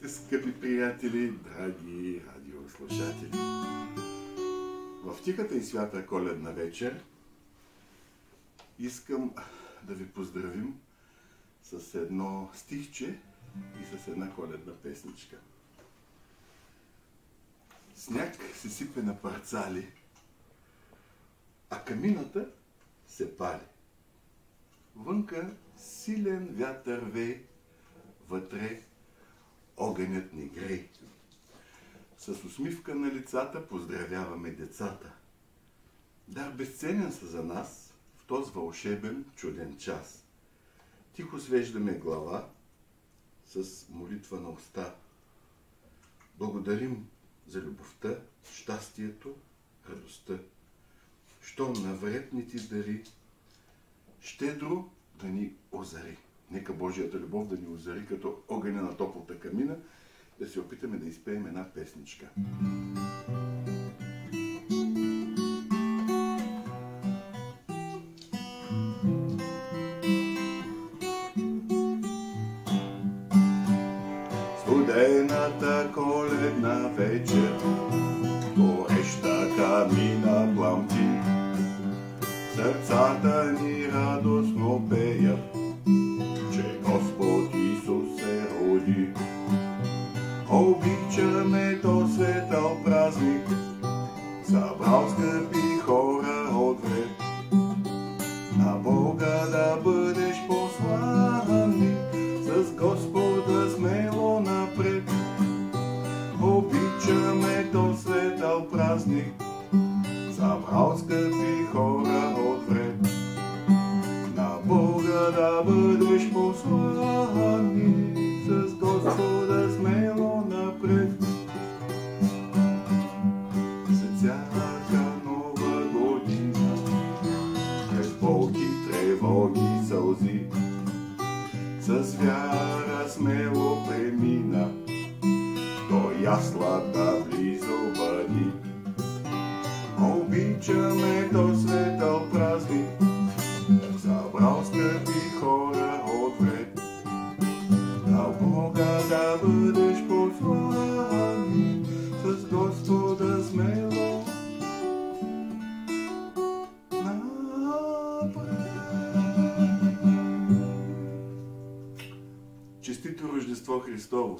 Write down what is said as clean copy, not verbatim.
Скъпи приятели, драги радиослушатели! В тихата и свята коледна вечер искам да ви поздравим с едно стихче и с една коледна песничка. Сняг се сипе на парцали, а камината се пали. Вънка силен вятър вей, вътре огънят ни грей. С усмивка на лицата поздравяваме децата. Дар безценен са за нас в този вълшебен чуден час. Тихо свеждаме глава с молитва на уста. Благодарим за любовта, щастието, радостта. Щом навред ни ти дари, щедро да ни озари. Нека Божията любов да ни озари като огъня на топлата камина, да се опитаме да изпеем една песничка. Студената коледна вечер, гореща камина пламти, сърцата ни радостно пеят, че Господ Исус се роди. Обичаме то светъл празник, събрал скъпи хора отвред. На Бога да бъдеш посланник, с Господа смело напред. Обичаме то светъл празник, събрал скъпи хора отвред. На Бога да бъдеш посланник, с Господа смело напред. За всяка нова година, през болки, тревоги, сълзи, с вяра смело премина до яслата близо бъди. Обичаме то светъл празник, събрал скъпи хора отвред. На Бога да бъдеш посланник, с Господа смело напред. Честито Рождество Христово!